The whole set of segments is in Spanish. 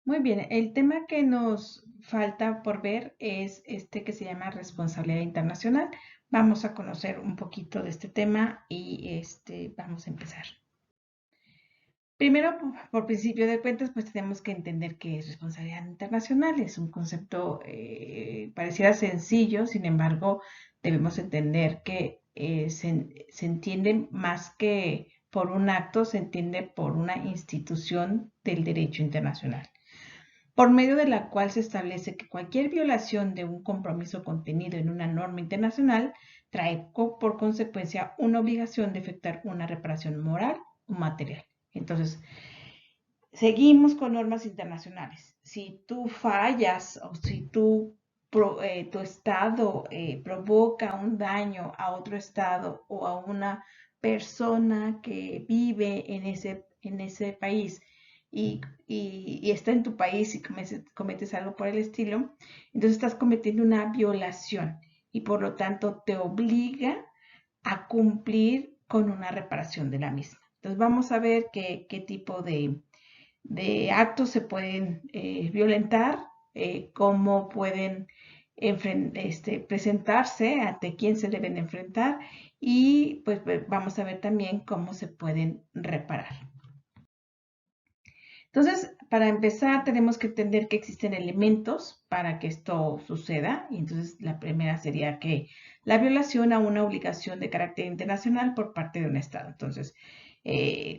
Muy bien, el tema que nos falta por ver es este que se llama responsabilidad internacional. Vamos a conocer un poquito de este tema y vamos a empezar. Primero, por principio de cuentas, pues tenemos que entender qué es responsabilidad internacional. Es un concepto pareciera sencillo, sin embargo, debemos entender que se entiende más que por un acto, se entiende por una institución del derecho internacional, por medio de la cual se establece que cualquier violación de un compromiso contenido en una norma internacional trae por consecuencia una obligación de efectuar una reparación moral o material. Entonces, seguimos con normas internacionales. Si tú fallas o si tu estado provoca un daño a otro estado o a una persona que vive en ese país y está en tu país y cometes algo por el estilo, entonces estás cometiendo una violación y por lo tanto te obliga a cumplir con una reparación de la misma. Entonces vamos a ver qué tipo de actos se pueden violentar, cómo pueden presentarse, ante quién se deben enfrentar y pues vamos a ver también cómo se pueden reparar. Entonces, para empezar, tenemos que entender que existen elementos para que esto suceda. Y entonces, la primera sería que la violación a una obligación de carácter internacional por parte de un Estado. Entonces,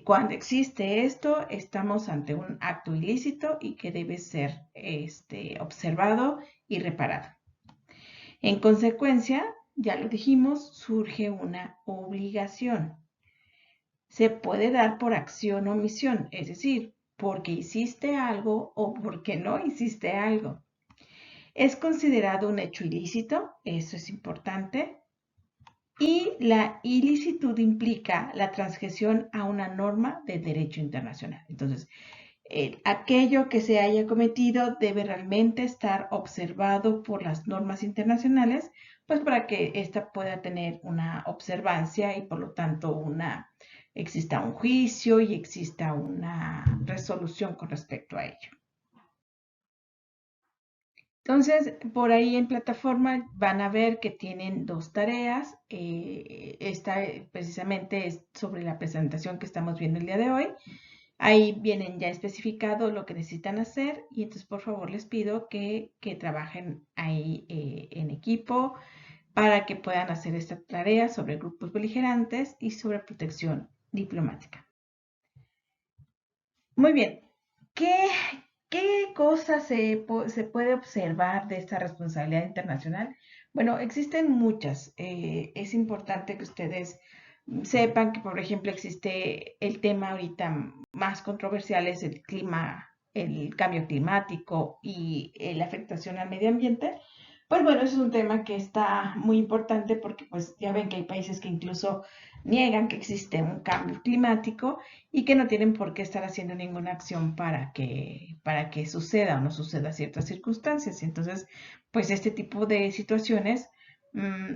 cuando existe esto, estamos ante un acto ilícito y que debe ser observado y reparado. En consecuencia, ya lo dijimos, surge una obligación. Se puede dar por acción o omisión, es decir, porque hiciste algo o porque no hiciste algo. Es considerado un hecho ilícito, eso es importante, y la ilicitud implica la transgresión a una norma de derecho internacional. Entonces, aquello que se haya cometido debe realmente estar observado por las normas internacionales, pues para que ésta pueda tener una observancia y por lo tanto exista un juicio y exista una resolución con respecto a ello. Entonces, por ahí en plataforma van a ver que tienen dos tareas. Esta precisamente es sobre la presentación que estamos viendo el día de hoy. Ahí vienen ya especificado lo que necesitan hacer y entonces por favor les pido que trabajen ahí en equipo para que puedan hacer esta tarea sobre grupos beligerantes y sobre protección diplomática. Muy bien, ¿qué, qué cosas se puede observar de esta responsabilidad internacional? Bueno, existen muchas. Es importante que ustedes sepan que, por ejemplo, existe el tema ahorita más controversial es el clima, el cambio climático y la afectación al medio ambiente. Pues bueno, eso es un tema que está muy importante porque pues ya ven que hay países que incluso niegan que existe un cambio climático y que no tienen por qué estar haciendo ninguna acción para que suceda o no suceda ciertas circunstancias. Entonces, pues este tipo de situaciones,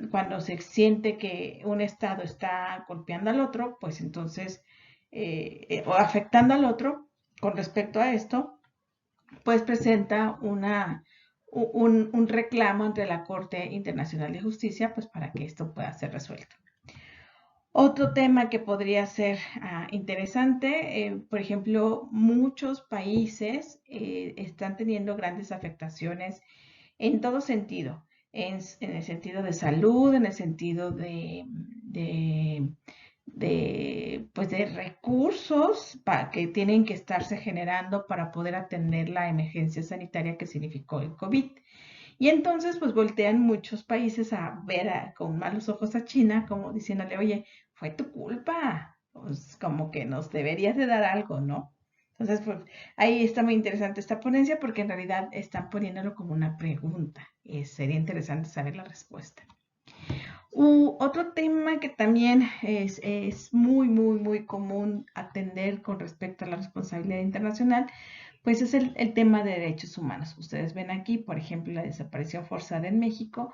cuando se siente que un estado está golpeando al otro, pues entonces, o afectando al otro con respecto a esto, pues presenta un reclamo ante la Corte Internacional de Justicia, pues para que esto pueda ser resuelto. Otro tema que podría ser interesante, por ejemplo, muchos países están teniendo grandes afectaciones en todo sentido, en el sentido de salud, en el sentido pues de recursos que tienen que estarse generando para poder atender la emergencia sanitaria que significó el COVID. Y entonces, pues voltean muchos países a ver con malos ojos a China, como diciéndole, oye, fue tu culpa, pues como que nos deberías de dar algo, ¿no? Entonces, pues ahí está muy interesante esta ponencia porque en realidad están poniéndolo como una pregunta y sería interesante saber la respuesta. Otro tema que también es muy común atender con respecto a la responsabilidad internacional, pues es el tema de derechos humanos. Ustedes ven aquí, por ejemplo, la desaparición forzada en México,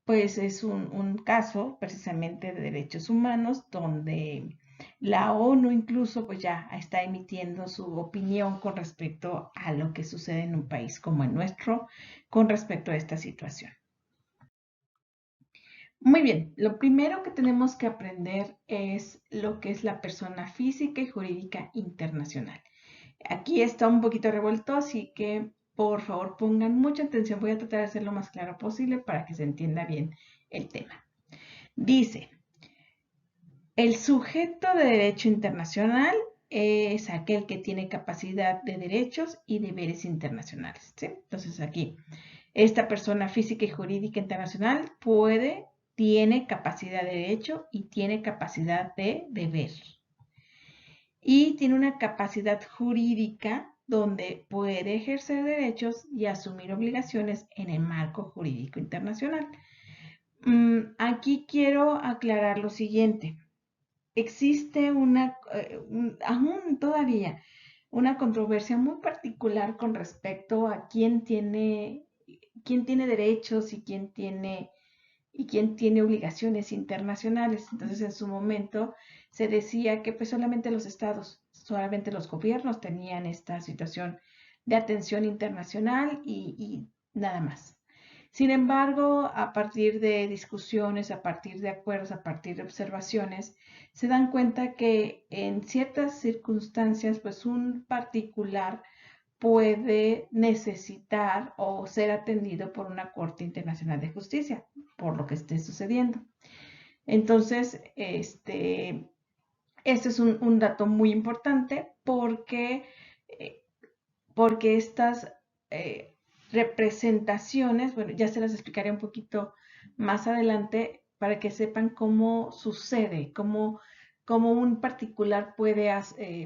pues es un caso precisamente de derechos humanos donde La ONU incluso pues ya está emitiendo su opinión con respecto a lo que sucede en un país como el nuestro con respecto a esta situación. Muy bien, lo primero que tenemos que aprender es lo que es la persona física y jurídica internacional. Aquí está un poquito revuelto, así que por favor pongan mucha atención. Voy a tratar de hacerlo lo más claro posible para que se entienda bien el tema. Dice, el sujeto de derecho internacional es aquel que tiene capacidad de derechos y deberes internacionales, ¿sí? Entonces aquí, esta persona física y jurídica internacional tiene capacidad de derecho y tiene capacidad de deber. Y tiene una capacidad jurídica donde puede ejercer derechos y asumir obligaciones en el marco jurídico internacional. Aquí quiero aclarar lo siguiente. Existe aún todavía una controversia muy particular con respecto a quién tiene derechos y quién tiene obligaciones internacionales. Entonces, en su momento se decía que pues solamente los estados, solamente los gobiernos tenían esta situación de atención internacional y nada más. Sin embargo, a partir de discusiones, a partir de acuerdos, a partir de observaciones, se dan cuenta que en ciertas circunstancias, pues un particular puede necesitar o ser atendido por una Corte Internacional de Justicia, por lo que esté sucediendo. Entonces, este es un dato muy importante eh, porque estas representaciones, bueno, ya se las explicaré un poquito más adelante para que sepan cómo sucede, cómo un particular puede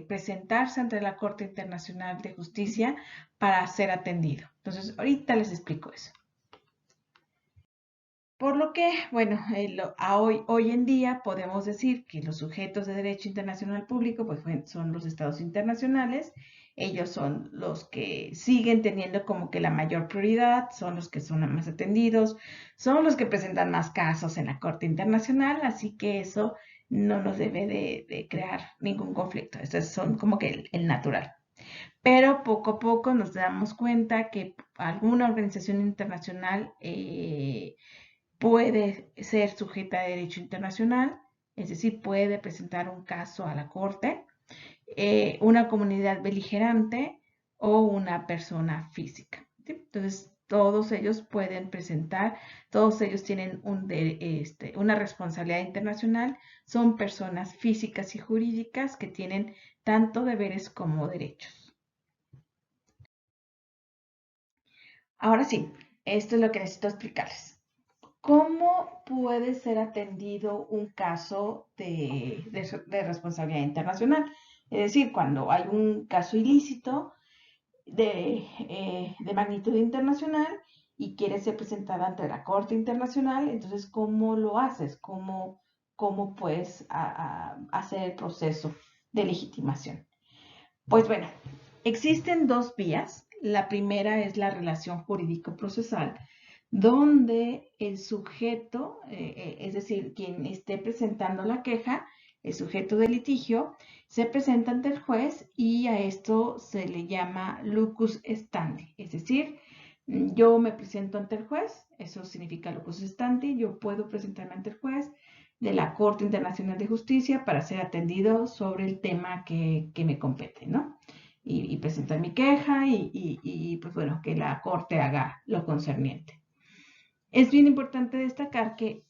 presentarse ante la Corte Internacional de Justicia para ser atendido. Entonces, ahorita les explico eso. Por lo que, bueno, hoy en día podemos decir que los sujetos de derecho internacional público pues, son los estados internacionales. Ellos son los que siguen teniendo como que la mayor prioridad, son los que son más atendidos, son los que presentan más casos en la Corte Internacional, así que eso no nos debe de crear ningún conflicto. Estos son como que el natural. Pero poco a poco nos damos cuenta que alguna organización internacional puede ser sujeta a derecho internacional, es decir, puede presentar un caso a la Corte, una comunidad beligerante o una persona física. ¿Sí? Entonces, todos ellos pueden presentar, todos ellos tienen una responsabilidad internacional, son personas físicas y jurídicas que tienen tanto deberes como derechos. Ahora sí, esto es lo que necesito explicarles. ¿Cómo puede ser atendido un caso de responsabilidad internacional? Es decir, cuando hay un caso ilícito de magnitud internacional y quieres ser presentado ante la Corte Internacional, entonces, ¿cómo lo haces? ¿Cómo puedes hacer el proceso de legitimación? Pues bueno, existen dos vías. La primera es la relación jurídico-procesal, donde el sujeto, es decir, quien esté presentando la queja, el sujeto del litigio, se presenta ante el juez y a esto se le llama lucus standi, es decir, yo me presento ante el juez, eso significa lucus standi, yo puedo presentarme ante el juez de la Corte Internacional de Justicia para ser atendido sobre el tema que me compete, ¿no? Y presentar mi queja pues bueno, que la Corte haga lo concerniente. Es bien importante destacar que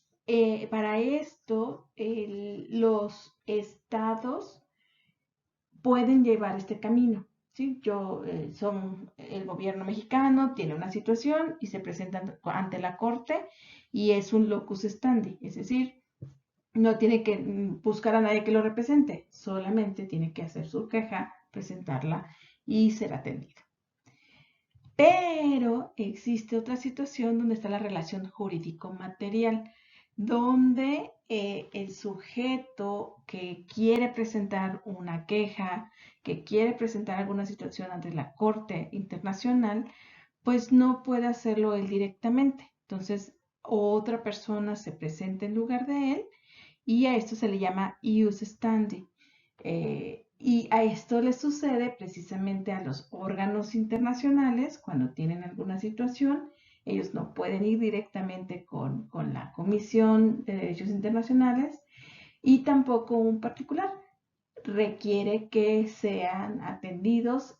para esto los estados pueden llevar este camino. ¿Sí? El gobierno mexicano tiene una situación y se presentan ante la Corte y es un locus standi, es decir, no tiene que buscar a nadie que lo represente, solamente tiene que hacer su queja, presentarla y ser atendido. Pero existe otra situación donde está la relación jurídico-material, donde el sujeto que quiere presentar una queja, que quiere presentar alguna situación ante la Corte Internacional, pues no puede hacerlo él directamente. Entonces, otra persona se presenta en lugar de él y a esto se le llama ius standi. Y a esto le sucede precisamente a los órganos internacionales cuando tienen alguna situación. Ellos no pueden ir directamente con la Comisión de Derechos Internacionales y tampoco un particular. Requiere que sean atendidos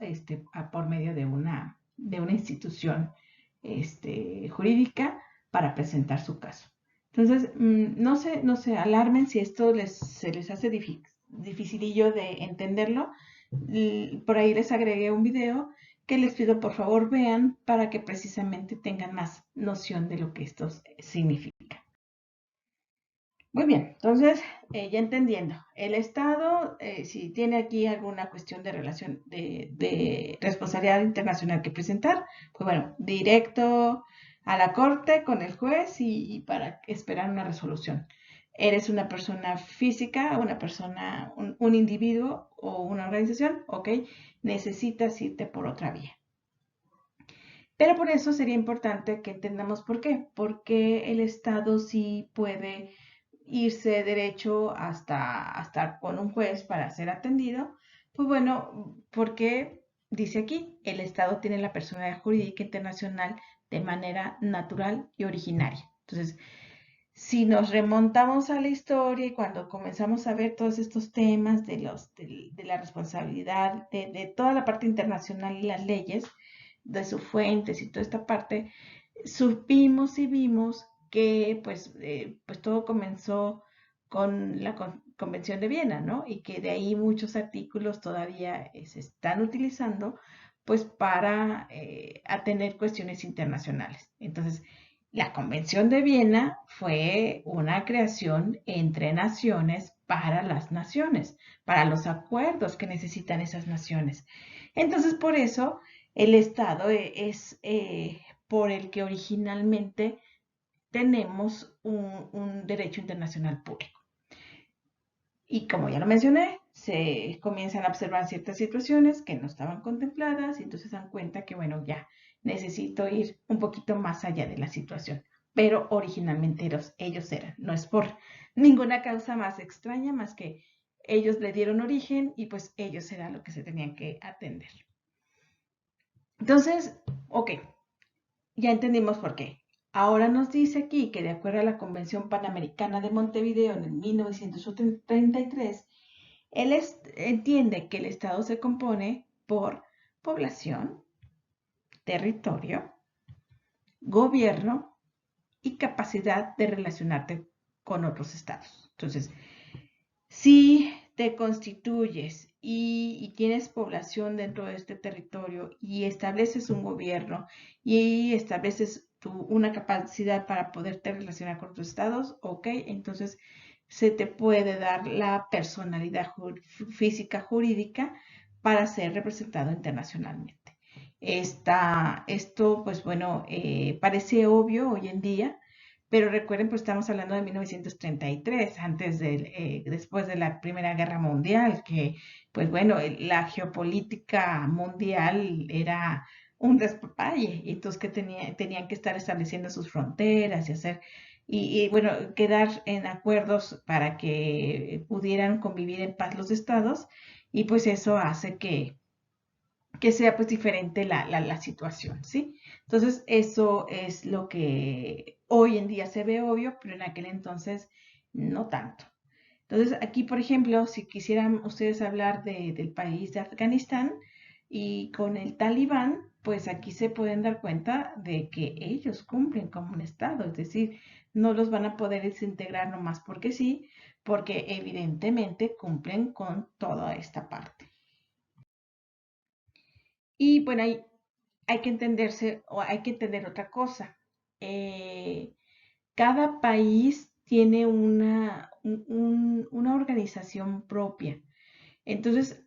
por medio de una institución jurídica para presentar su caso. Entonces, no se alarmen si esto se les hace dificilillo de entenderlo. Por ahí les agregué un video que les pido por favor vean para que precisamente tengan más noción de lo que esto significa. Muy bien, entonces, ya entendiendo, el Estado, si tiene aquí alguna cuestión de relación de responsabilidad internacional que presentar, pues bueno, directo a la corte con el juez y para esperar una resolución. Eres una persona física, una persona, un individuo o una organización, ok, necesitas irte por otra vía. Pero por eso sería importante que entendamos por qué, porque el Estado sí puede irse derecho hasta con un juez para ser atendido, pues bueno, porque dice aquí, el Estado tiene la personalidad jurídica internacional de manera natural y originaria. Entonces, si nos remontamos a la historia y cuando comenzamos a ver todos estos temas de la responsabilidad, de toda la parte internacional y las leyes, de sus fuentes y toda esta parte, supimos y vimos que pues todo comenzó con la Convención de Viena, ¿no? Y que de ahí muchos artículos todavía se están utilizando pues para atender cuestiones internacionales. Entonces, la Convención de Viena fue una creación entre naciones para las naciones, para los acuerdos que necesitan esas naciones. Entonces, por eso, el Estado es por el que originalmente tenemos un derecho internacional público. Y como ya lo mencioné, se comienzan a observar ciertas situaciones que no estaban contempladas y entonces se dan cuenta que, bueno, ya necesito ir un poquito más allá de la situación. Pero originalmente ellos eran, no es por ninguna causa más extraña, más que ellos le dieron origen y pues ellos eran lo que se tenían que atender. Entonces, ok, ya entendimos por qué. Ahora nos dice aquí que de acuerdo a la Convención Panamericana de Montevideo en 1933, él entiende que el Estado se compone por población, territorio, gobierno y capacidad de relacionarte con otros estados. Entonces, si te constituyes y tienes población dentro de este territorio y estableces un gobierno y estableces una capacidad para poderte relacionar con otros estados, ok, entonces se te puede dar la personalidad física jurídica para ser representado internacionalmente. Esto, pues bueno, parece obvio hoy en día, pero recuerden, pues estamos hablando de 1933, después de la Primera Guerra Mundial, que, pues bueno, la geopolítica mundial era un despapalle, y entonces que tenían que estar estableciendo sus fronteras bueno, quedar en acuerdos para que pudieran convivir en paz los estados, y pues eso hace que sea pues diferente la situación, ¿sí? Entonces, eso es lo que hoy en día se ve obvio, pero en aquel entonces no tanto. Entonces, aquí, por ejemplo, si quisieran ustedes hablar del país de Afganistán y con el Talibán, pues aquí se pueden dar cuenta de que ellos cumplen como un Estado, es decir, no los van a poder desintegrar nomás porque sí, porque evidentemente cumplen con toda esta parte. Y bueno, hay que entenderse o hay que entender otra cosa. Cada país tiene una organización propia. Entonces,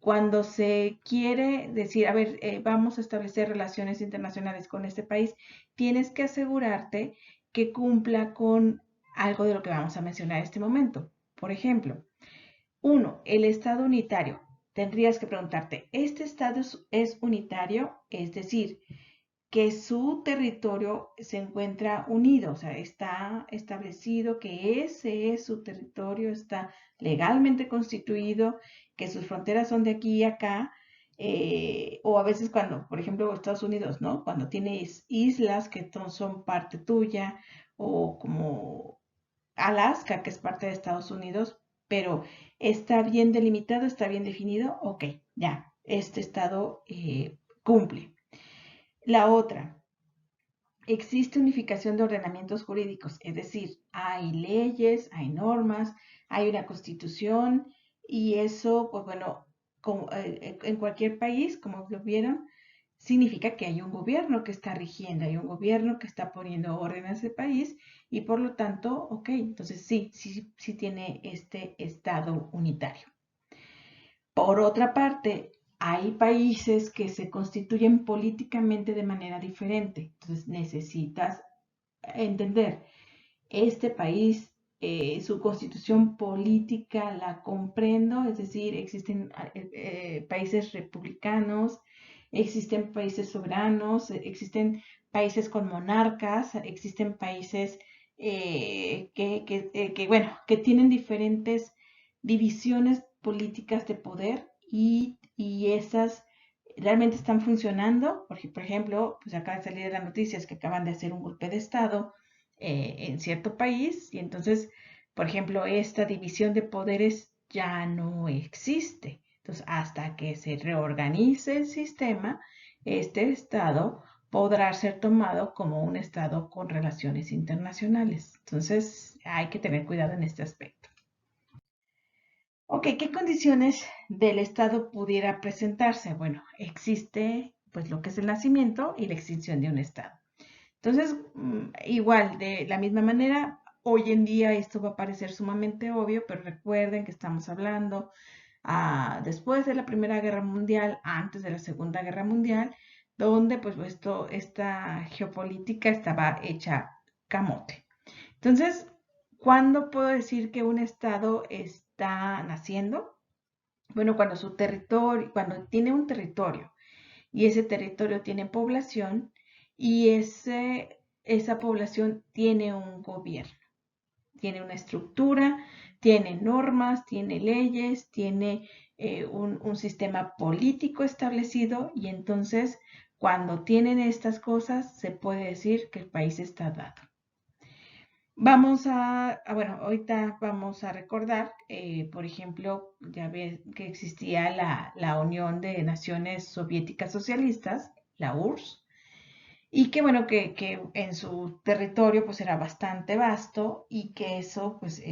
cuando se quiere decir, a ver, vamos a establecer relaciones internacionales con este país, tienes que asegurarte que cumpla con algo de lo que vamos a mencionar en este momento. Por ejemplo, uno, el Estado unitario. Tendrías que preguntarte, ¿este Estado es unitario? Es decir, que su territorio se encuentra unido, o sea, está establecido que ese es su territorio, está legalmente constituido, que sus fronteras son de aquí y acá, o a veces cuando, por ejemplo, Estados Unidos, ¿no? Cuando tienes islas que son parte tuya, o como Alaska, que es parte de Estados Unidos, pero está bien delimitado, está bien definido, ok, ya, este estado cumple. La otra, existe unificación de ordenamientos jurídicos, es decir, hay leyes, hay normas, hay una constitución y eso, pues bueno, en cualquier país, como lo vieron, significa que hay un gobierno que está rigiendo, hay un gobierno que está poniendo orden a ese país y por lo tanto, ok, entonces sí tiene este estado unitario. Por otra parte, hay países que se constituyen políticamente de manera diferente. Entonces necesitas entender, este país, su constitución política la comprendo, es decir, existen países republicanos, existen países soberanos, existen países con monarcas, existen países bueno, que tienen diferentes divisiones políticas de poder y esas realmente están funcionando. Por ejemplo, pues acaba de salir las noticias que acaban de hacer un golpe de Estado en cierto país y entonces, por ejemplo, esta división de poderes ya no existe. Entonces, hasta que se reorganice el sistema, este estado podrá ser tomado como un estado con relaciones internacionales. Entonces, hay que tener cuidado en este aspecto. Ok, ¿qué condiciones del estado pudiera presentarse? Bueno, existe pues lo que es el nacimiento y la extinción de un estado. Entonces, igual, de la misma manera, hoy en día esto va a parecer sumamente obvio, pero recuerden que estamos hablando después de la Primera Guerra Mundial, antes de la Segunda Guerra Mundial, donde pues esta geopolítica estaba hecha camote. Entonces, ¿cuándo puedo decir que un estado está naciendo? Bueno, cuando su territorio, cuando tiene un territorio y ese territorio tiene población y esa población tiene un gobierno, tiene una estructura, tiene normas, tiene leyes, tiene un sistema político establecido y entonces cuando tienen estas cosas se puede decir que el país está dado. Bueno, ahorita vamos a recordar, por ejemplo, ya ves que existía la Unión de Naciones Soviéticas Socialistas, la URSS, y que bueno, que en su territorio pues era bastante vasto y que eso pues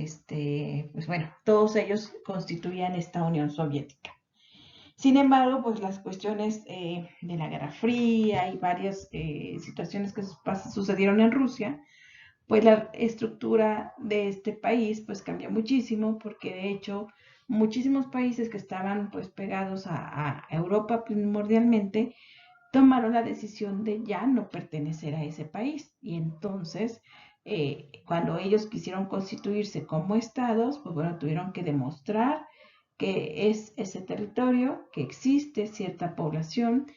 bueno, todos ellos constituían esta Unión Soviética. Sin embargo, pues las cuestiones de la Guerra Fría y varias situaciones que sucedieron en Rusia, pues la estructura de este país pues cambió muchísimo porque de hecho muchísimos países que estaban pues pegados a Europa primordialmente tomaron la decisión de ya no pertenecer a ese país y entonces cuando ellos quisieron constituirse como estados pues bueno tuvieron que demostrar que es ese territorio, que existe cierta población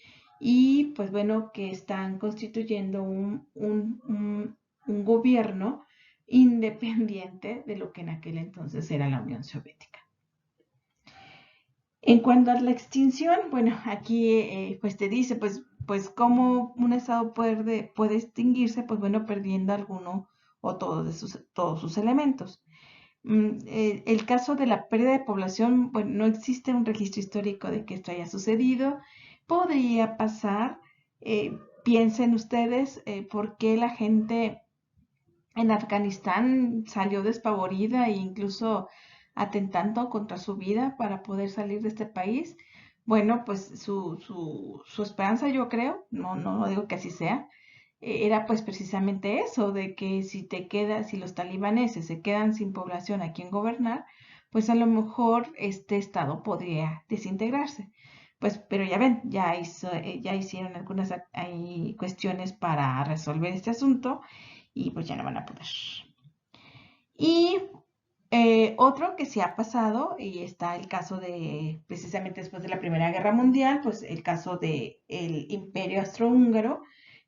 y pues bueno que están constituyendo un gobierno independiente de lo que en aquel entonces era la Unión Soviética. En cuanto a la extinción, bueno, aquí pues te dice, pues cómo un estado puede extinguirse, pues bueno, perdiendo alguno o todos sus elementos. El caso de la pérdida de población, bueno, no existe un registro histórico de que esto haya sucedido. Podría pasar, piensen ustedes, por qué la gente en Afganistán salió despavorida e incluso atentando contra su vida para poder salir de este país. Bueno, pues su esperanza, yo creo, no digo que así sea, era pues precisamente eso, de que si los talibaneses se quedan sin población a quien gobernar, pues a lo mejor este estado podría desintegrarse. Pues, pero ya ven, ya hicieron algunas hay cuestiones para resolver este asunto y pues ya no van a poder. Y otro que sí ha pasado, y está el caso de, precisamente después de la Primera Guerra Mundial, pues el caso del Imperio Austrohúngaro,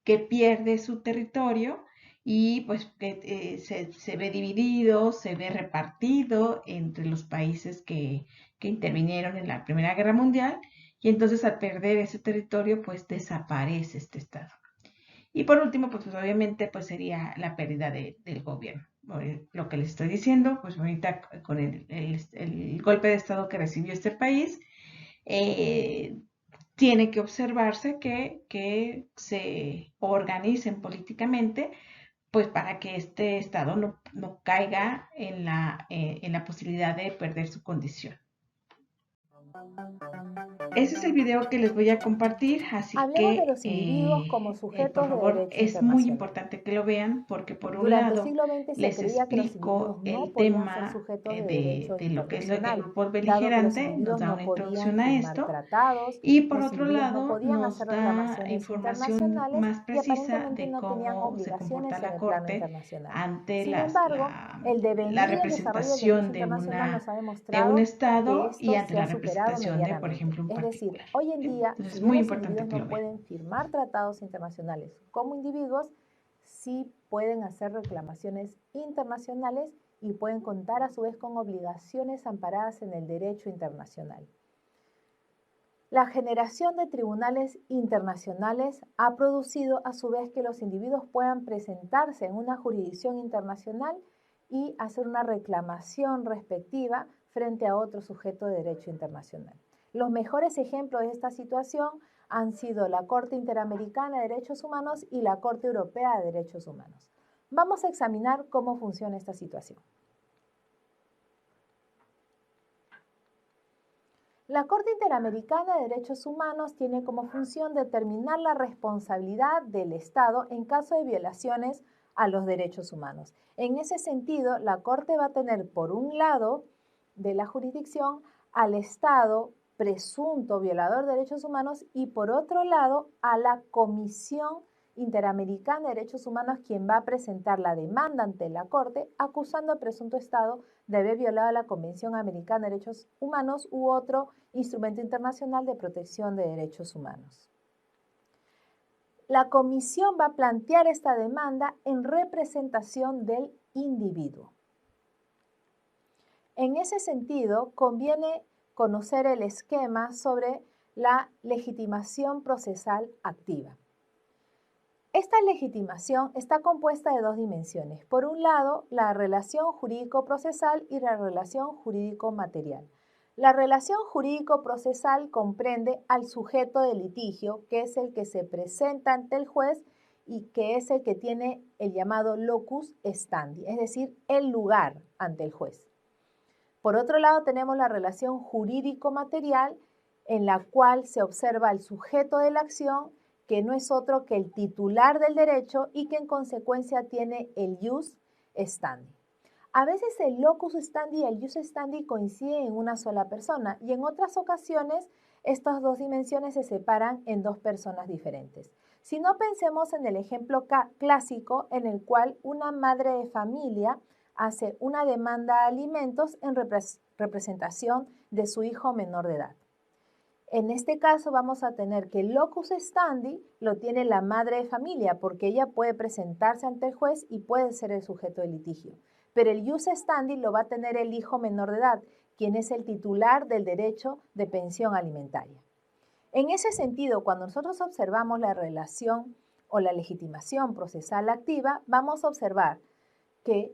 que pierde su territorio y pues que se ve dividido, se ve repartido entre los países que intervinieron en la Primera Guerra Mundial, y entonces al perder ese territorio pues desaparece este Estado. Y por último, pues obviamente pues sería la pérdida del gobierno. Lo que les estoy diciendo, pues ahorita con el golpe de Estado que recibió este país, eh, tiene que observarse que se organicen políticamente, pues para que este Estado no caiga en la posibilidad de perder su condición. Ese es el video que les voy a compartir, así Hablemos de que los individuos como por sujetos de favor derecho es muy internacional. importante que lo vean porque por un Durante el lado siglo XX se les creía que los individuos explico no el podían ser tema sujetos de derecho de lo que es el internacional, grupo dado que los beligerante, nos individuos da no una podían introducción a firmar esto, tratados, y por los otro individuos no lado podían hacer nos da reclamaciones información internacionales más y precisa aparentemente de no tenían cómo se comporta obligaciones en la el plano Corte internacional. ante Sin embargo, el la devenir y el desarrollo del derecho representación internacional nos ha de un demostrado que Estado y esto ante se ha la superado representación de, por medianamente. ejemplo, un Es decir, particular. hoy en ¿Sí? día, Entonces si es bien muy los importante individuos que no lo vean. pueden firmar tratados internacionales como individuos, sí pueden hacer reclamaciones internacionales y pueden contar a su vez con obligaciones amparadas en el derecho internacional. La generación de tribunales internacionales ha producido a su vez que los individuos puedan presentarse en una jurisdicción internacional y hacer una reclamación respectiva frente a otro sujeto de derecho internacional. Los mejores ejemplos de esta situación han sido la Corte Interamericana de Derechos Humanos y la Corte Europea de Derechos Humanos. Vamos a examinar cómo funciona esta situación. La Corte Interamericana de Derechos Humanos tiene como función determinar la responsabilidad del Estado en caso de violaciones a los derechos humanos. En ese sentido, la Corte va a tener por un lado de la jurisdicción al Estado presunto violador de derechos humanos y por otro lado a la Comisión Interamericana de Derechos Humanos, quien va a presentar la demanda ante la Corte acusando al presunto Estado de haber violado la Convención Americana de Derechos Humanos u otro instrumento internacional de protección de derechos humanos. La comisión va a plantear esta demanda en representación del individuo. En ese sentido, conviene conocer el esquema sobre la legitimación procesal activa. Esta legitimación está compuesta de dos dimensiones. Por un lado, la relación jurídico-procesal y la relación jurídico-material. La relación jurídico-procesal comprende al sujeto de litigio, que es el que se presenta ante el juez y que es el que tiene el llamado locus standi, es decir, el lugar ante el juez. Por otro lado, tenemos la relación jurídico-material, en la cual se observa al sujeto de la acción, que no es otro que el titular del derecho y que en consecuencia tiene el jus standi. A veces el locus standi y el jus standi coinciden en una sola persona y en otras ocasiones estas dos dimensiones se separan en dos personas diferentes. Si no, pensemos en el ejemplo clásico en el cual una madre de familia hace una demanda de alimentos en representación de su hijo menor de edad. En este caso vamos a tener que el locus standi lo tiene la madre de familia porque ella puede presentarse ante el juez y puede ser el sujeto de litigio. Pero el jus standi lo va a tener el hijo menor de edad, quien es el titular del derecho de pensión alimentaria. En ese sentido, cuando nosotros observamos la relación o la legitimación procesal activa, vamos a observar que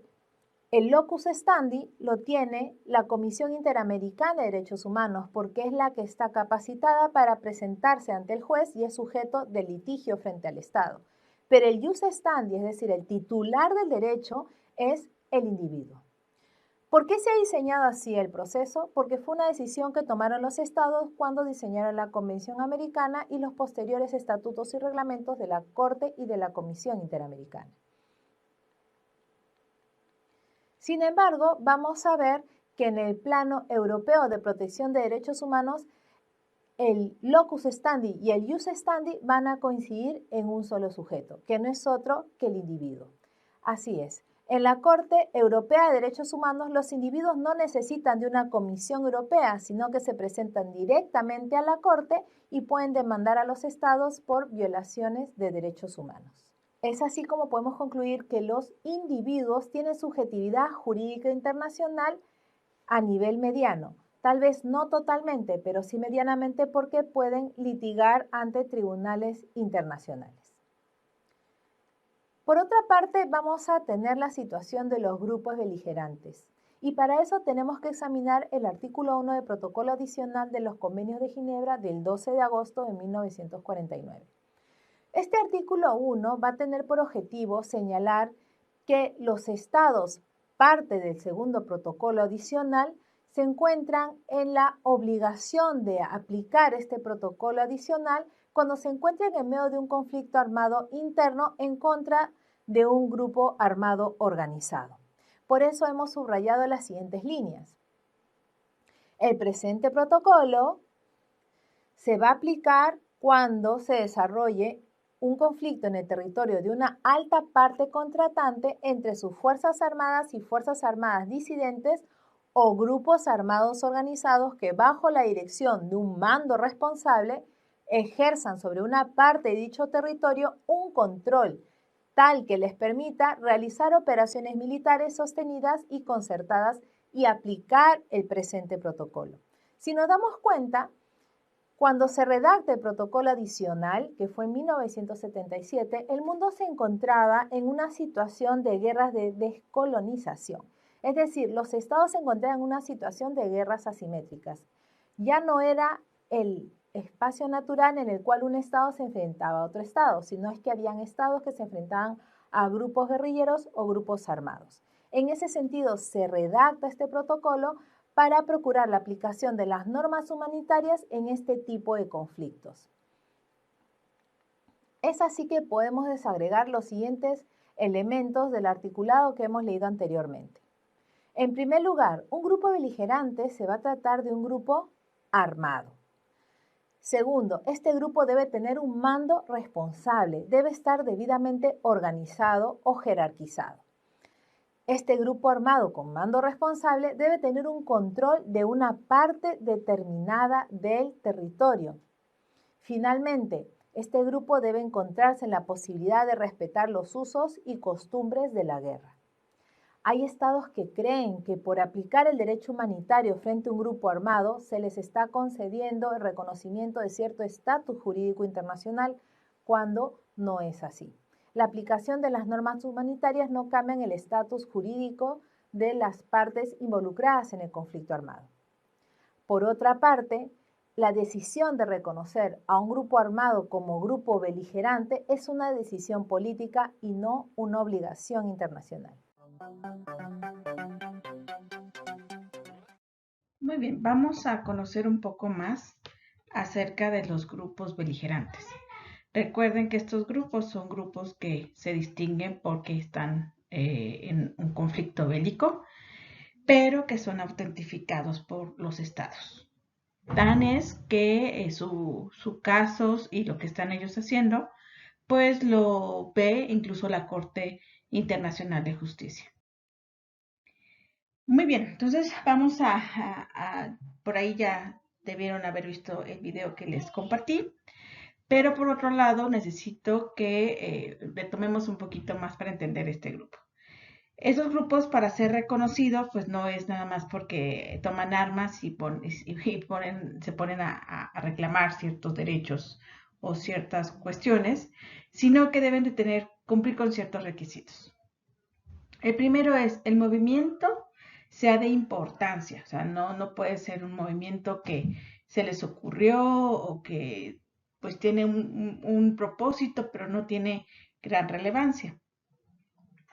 el locus standi lo tiene la Comisión Interamericana de Derechos Humanos porque es la que está capacitada para presentarse ante el juez y es sujeto de litigio frente al Estado. Pero el jus standi, es decir, el titular del derecho, es el individuo. ¿Por qué se ha diseñado así el proceso? Porque fue una decisión que tomaron los estados cuando diseñaron la Convención Americana y los posteriores estatutos y reglamentos de la Corte y de la Comisión Interamericana. Sin embargo, vamos a ver que en el plano europeo de protección de derechos humanos, el locus standi y el jus standi van a coincidir en un solo sujeto, que no es otro que el individuo. Así es, En la Corte Europea de Derechos Humanos, los individuos no necesitan de una comisión europea, sino que se presentan directamente a la Corte y pueden demandar a los estados por violaciones de derechos humanos. Es así como podemos concluir que los individuos tienen subjetividad jurídica internacional a nivel mediano. Tal vez no totalmente, pero sí medianamente porque pueden litigar ante tribunales internacionales. Por otra parte, vamos a tener la situación de los grupos beligerantes. Y para eso tenemos que examinar el artículo 1 del Protocolo Adicional de los Convenios de Ginebra del 12 de agosto de 1949. Este artículo 1 va a tener por objetivo señalar que los estados, parte del segundo protocolo adicional, se encuentran en la obligación de aplicar este protocolo adicional cuando se encuentren en medio de un conflicto armado interno en contra de un grupo armado organizado. Por eso hemos subrayado las siguientes líneas. El presente protocolo se va a aplicar cuando se desarrolle un conflicto en el territorio de una alta parte contratante entre sus fuerzas armadas y fuerzas armadas disidentes o grupos armados organizados que bajo la dirección de un mando responsable ejerzan sobre una parte de dicho territorio un control tal que les permita realizar operaciones militares sostenidas y concertadas y aplicar el presente protocolo. Si nos damos cuenta, cuando se redacta el protocolo adicional, que fue en 1977, el mundo se encontraba en una situación de guerras de descolonización. Es decir, los estados se encontraban en una situación de guerras asimétricas. Ya no era el espacio natural en el cual un estado se enfrentaba a otro estado, sino es que habían estados que se enfrentaban a grupos guerrilleros o grupos armados. En ese sentido, se redacta este protocolo para procurar la aplicación de las normas humanitarias en este tipo de conflictos. Es así que podemos desagregar los siguientes elementos del articulado que hemos leído anteriormente. En primer lugar, un grupo beligerante se va a tratar de un grupo armado. Segundo, este grupo debe tener un mando responsable, debe estar debidamente organizado o jerarquizado. Este grupo armado con mando responsable debe tener un control de una parte determinada del territorio. Finalmente, este grupo debe encontrarse en la posibilidad de respetar los usos y costumbres de la guerra. Hay estados que creen que por aplicar el derecho humanitario frente a un grupo armado se les está concediendo el reconocimiento de cierto estatus jurídico internacional cuando no es así. La aplicación de las normas humanitarias no cambian el estatus jurídico de las partes involucradas en el conflicto armado. Por otra parte, la decisión de reconocer a un grupo armado como grupo beligerante es una decisión política y no una obligación internacional. Muy bien, vamos a conocer un poco más acerca de los grupos beligerantes. Recuerden que estos grupos son grupos que se distinguen porque están en un conflicto bélico, pero que son autentificados por los estados. Tan es que sus casos y lo que están ellos haciendo, pues lo ve incluso la Corte Internacional de Justicia. Muy bien, entonces vamos por ahí ya debieron haber visto el video que les compartí, pero por otro lado necesito que retomemos un poquito más para entender este grupo. Esos grupos para ser reconocidos pues no es nada más porque toman armas y se ponen a reclamar ciertos derechos o ciertas cuestiones, sino que deben de cumplir con ciertos requisitos. El primero es el movimiento sea de importancia, o sea, no puede ser un movimiento que se les ocurrió o que pues tiene un propósito, pero no tiene gran relevancia.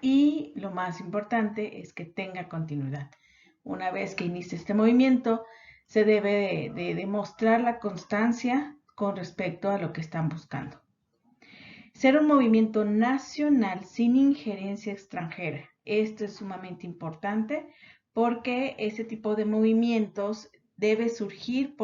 Y lo más importante es que tenga continuidad. Una vez que inicie este movimiento, se debe de demostrar la constancia con respecto a lo que están buscando. Ser un movimiento nacional sin injerencia extranjera. Esto es sumamente importante porque ese tipo de movimientos debe surgir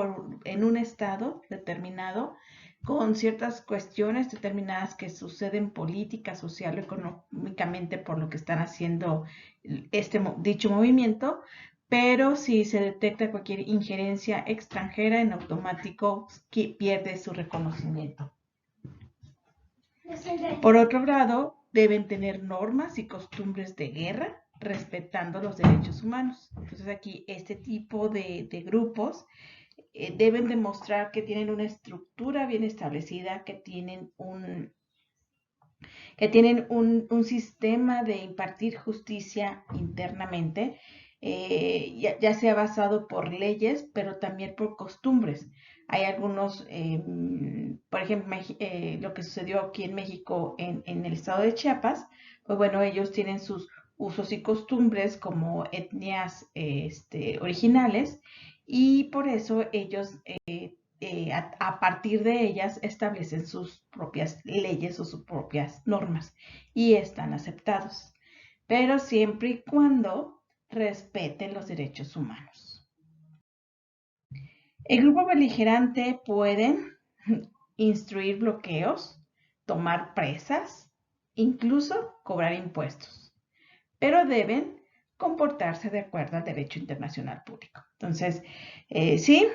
en un estado determinado con ciertas cuestiones determinadas que suceden política, social o económicamente por lo que están haciendo dicho movimiento, pero si se detecta cualquier injerencia extranjera, en automático pierde su reconocimiento. Por otro lado, deben tener normas y costumbres de guerra, respetando los derechos humanos. Entonces aquí este tipo de grupos deben demostrar que tienen una estructura bien establecida, que tienen un sistema de impartir justicia internamente, ya sea basado por leyes, pero también por costumbres. Hay algunos, por ejemplo, lo que sucedió aquí en México, en el estado de Chiapas, pues bueno, ellos tienen sus usos y costumbres como etnias originales, y por eso ellos a partir de ellas establecen sus propias leyes o sus propias normas y están aceptados, pero siempre y cuando respeten los derechos humanos. El grupo beligerante pueden instruir bloqueos, tomar presas, incluso cobrar impuestos, pero deben comportarse de acuerdo al derecho internacional público. Entonces, sí,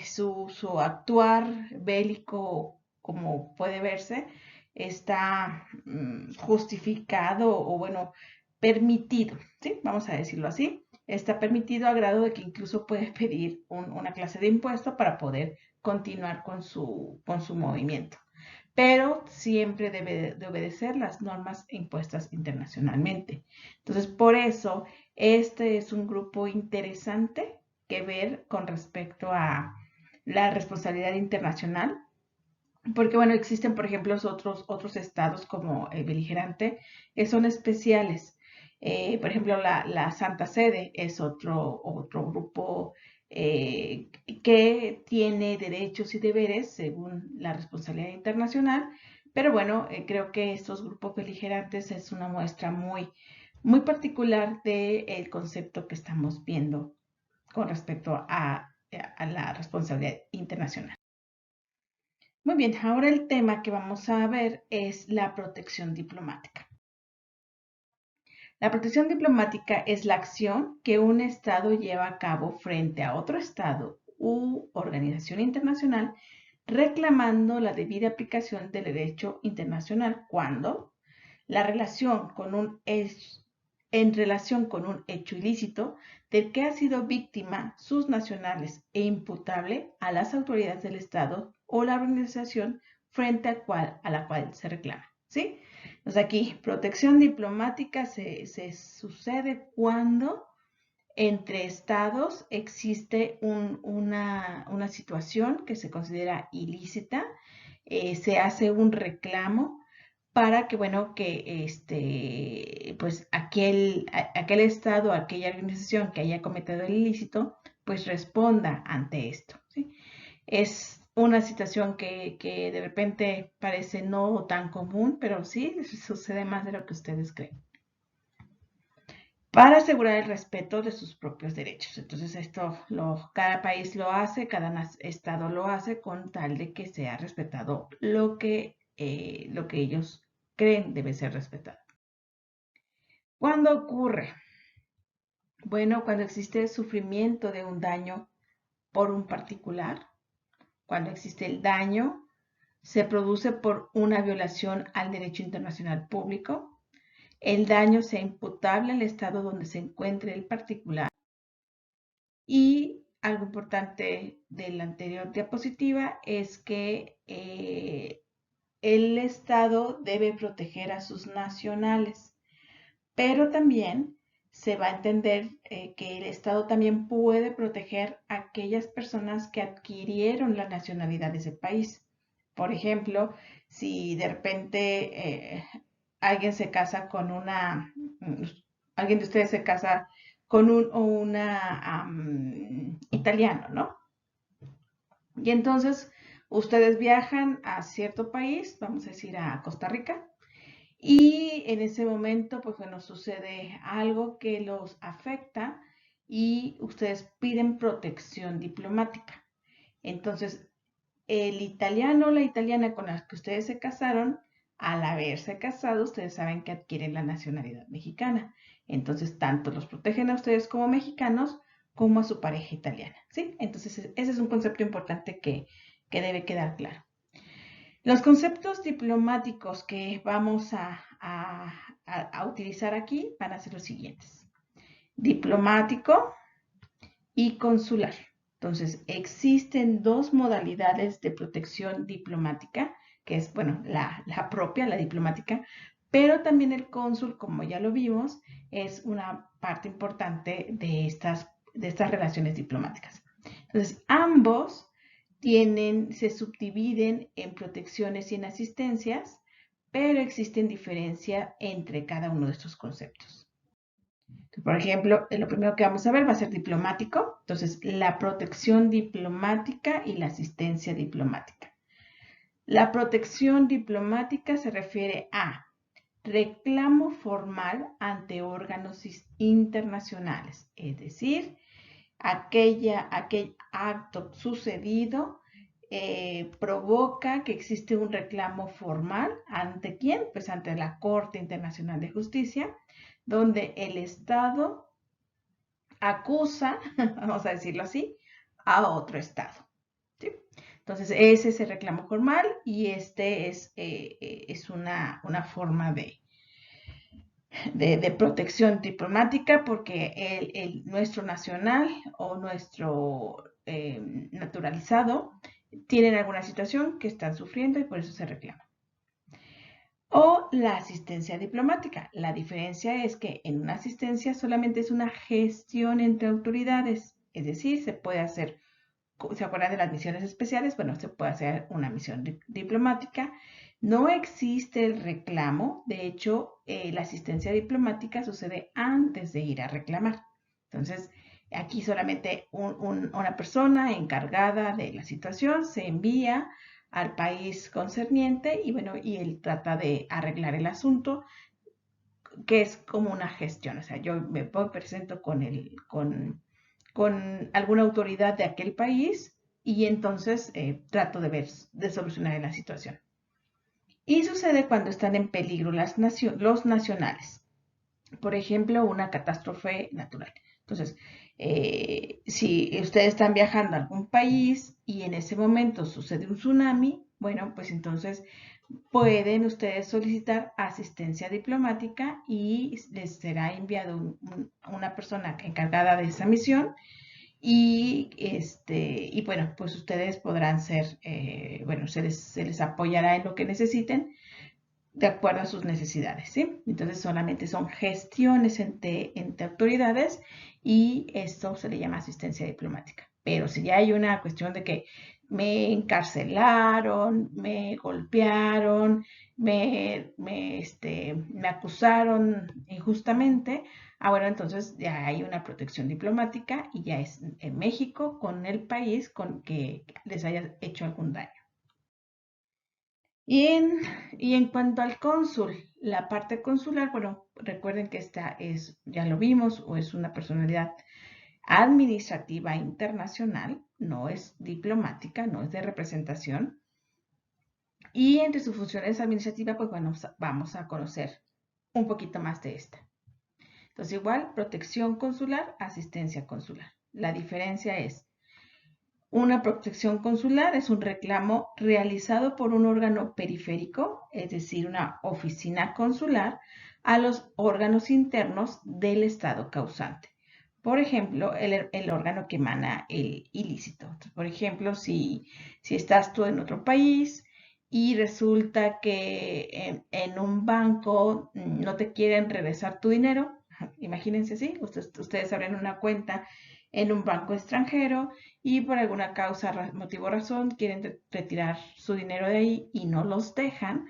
su actuar bélico, como puede verse, está justificado o, bueno, permitido, ¿sí? Vamos a decirlo así. Está permitido a grado de que incluso puede pedir una clase de impuesto para poder continuar con su movimiento, pero siempre debe de obedecer las normas impuestas internacionalmente. Entonces, por eso, este es un grupo interesante que ver con respecto a la responsabilidad internacional, porque, bueno, existen, por ejemplo, otros estados como el beligerante, que son especiales. Por ejemplo, la Santa Sede es otro grupo que tiene derechos y deberes según la responsabilidad internacional, pero bueno, creo que estos grupos beligerantes es una muestra muy particular del concepto que estamos viendo con respecto a la responsabilidad internacional. Muy bien, ahora el tema que vamos a ver es la protección diplomática. La protección diplomática es la acción que un Estado lleva a cabo frente a otro Estado u organización internacional reclamando la debida aplicación del derecho internacional cuando la relación en relación con un hecho ilícito del que ha sido víctima sus nacionales e imputable a las autoridades del Estado o la organización frente a la cual se reclama, ¿sí? Entonces aquí, protección diplomática se sucede cuando entre estados existe una situación que se considera ilícita, se hace un reclamo para que, bueno, que pues aquel estado, aquella organización que haya cometido el ilícito, pues responda ante esto, ¿sí? Es una situación que de repente parece no tan común, pero sí sucede más de lo que ustedes creen, para asegurar el respeto de sus propios derechos. Entonces esto cada país lo hace, cada estado lo hace con tal de que sea respetado lo que ellos creen debe ser respetado. ¿Cuándo ocurre? Bueno, cuando existe el sufrimiento de un daño por un particular, cuando existe el daño se produce por una violación al derecho internacional público, el daño sea imputable al estado donde se encuentre el particular, y algo importante de la anterior diapositiva es que el estado debe proteger a sus nacionales, pero también se va a entender que el Estado también puede proteger a aquellas personas que adquirieron la nacionalidad de ese país. Por ejemplo, si de repente alguien se casa con alguien de ustedes se casa con una italiano, ¿no? Y entonces ustedes viajan a cierto país, vamos a decir a Costa Rica, y en ese momento, pues bueno, sucede algo que los afecta y ustedes piden protección diplomática. Entonces, el italiano o la italiana con la que ustedes se casaron, al haberse casado, ustedes saben que adquieren la nacionalidad mexicana. Entonces, tanto los protegen a ustedes como mexicanos, como a su pareja italiana, ¿sí? Entonces, ese es un concepto importante que debe quedar claro. Los conceptos diplomáticos que vamos a utilizar aquí van a ser los siguientes. Diplomático y consular. Entonces, existen dos modalidades de protección diplomática, que es, bueno, la propia, la diplomática, pero también el cónsul, como ya lo vimos, es una parte importante de estas relaciones diplomáticas. Entonces, ambos se subdividen en protecciones y en asistencias, pero existen diferencias entre cada uno de estos conceptos. Por ejemplo, lo primero que vamos a ver va a ser diplomático. Entonces, la protección diplomática y la asistencia diplomática. La protección diplomática se refiere a reclamo formal ante órganos internacionales, es decir, aquel acto sucedido provoca que existe un reclamo formal. ¿Ante quién? Pues ante la Corte Internacional de Justicia, donde el Estado acusa, vamos a decirlo así, a otro Estado. ¿Sí? Entonces, ese es el reclamo formal y este es una forma de protección diplomática porque nuestro nacional o nuestro naturalizado tienen alguna situación que están sufriendo y por eso se reclama. O la asistencia diplomática. La diferencia es que en una asistencia solamente es una gestión entre autoridades, es decir, se puede hacer, ¿se acuerdan de las misiones especiales? Bueno, se puede hacer una misión diplomática. No existe el reclamo, de hecho, la asistencia diplomática sucede antes de ir a reclamar. Entonces, aquí solamente una persona encargada de la situación se envía al país concerniente y bueno, y él trata de arreglar el asunto, que es como una gestión. O sea, yo me presento con alguna autoridad de aquel país y entonces trato de solucionar la situación. Y sucede cuando están en peligro los nacionales. Por ejemplo, una catástrofe natural. Entonces, si ustedes están viajando a algún país y en ese momento sucede un tsunami, bueno, pues entonces pueden ustedes solicitar asistencia diplomática y les será enviado una persona encargada de esa misión y bueno, pues ustedes podrán ser, bueno, se les apoyará en lo que necesiten de acuerdo a sus necesidades, ¿sí? Entonces solamente son gestiones entre autoridades y esto se le llama asistencia diplomática. Pero si ya hay una cuestión de que me encarcelaron, me golpearon, me acusaron injustamente, bueno, entonces ya hay una protección diplomática y ya es en México con el país con que les haya hecho algún daño. Y en cuanto al cónsul, la parte consular, bueno, recuerden que esta es, ya lo vimos, o es una personalidad administrativa internacional, no es diplomática, no es de representación. Y entre sus funciones administrativas, pues bueno, vamos a conocer un poquito más de esta. Entonces, igual, protección consular, asistencia consular. La diferencia es, una protección consular es un reclamo realizado por un órgano periférico, es decir, una oficina consular, a los órganos internos del Estado causante. Por ejemplo, el órgano que emana el ilícito. Entonces, por ejemplo, si estás tú en otro país y resulta que en un banco no te quieren regresar tu dinero, imagínense así, ustedes abren una cuenta en un banco extranjero y por alguna causa, motivo o razón quieren retirar su dinero de ahí y no los dejan,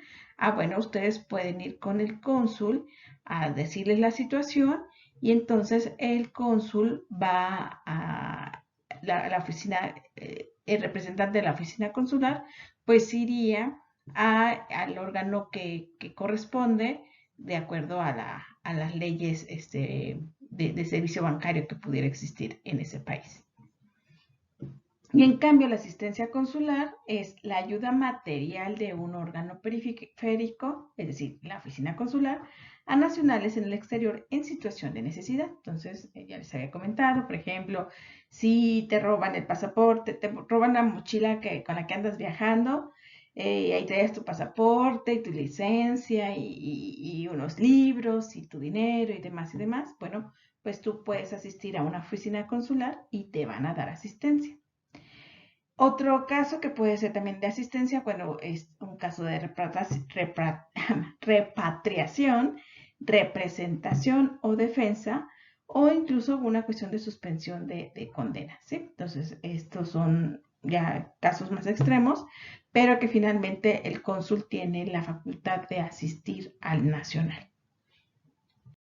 bueno, ustedes pueden ir con el cónsul a decirles la situación y entonces el cónsul va a la oficina, el representante de la oficina consular, pues iría al órgano que corresponde de acuerdo a las leyes de servicio bancario que pudiera existir en ese país. Y en cambio, la asistencia consular es la ayuda material de un órgano periférico, es decir, la oficina consular, a nacionales en el exterior en situación de necesidad. Entonces, ya les había comentado, por ejemplo, si te roban el pasaporte, te roban la mochila con la que andas viajando, ahí traes tu pasaporte y tu licencia y unos libros y tu dinero y demás, bueno, pues tú puedes asistir a una oficina consular y te van a dar asistencia. Otro caso que puede ser también de asistencia, bueno, es un caso de repatriación, representación o defensa, o incluso una cuestión de suspensión de condena, ¿sí? Entonces, estos son ya casos más extremos, pero que finalmente el cónsul tiene la facultad de asistir al nacional.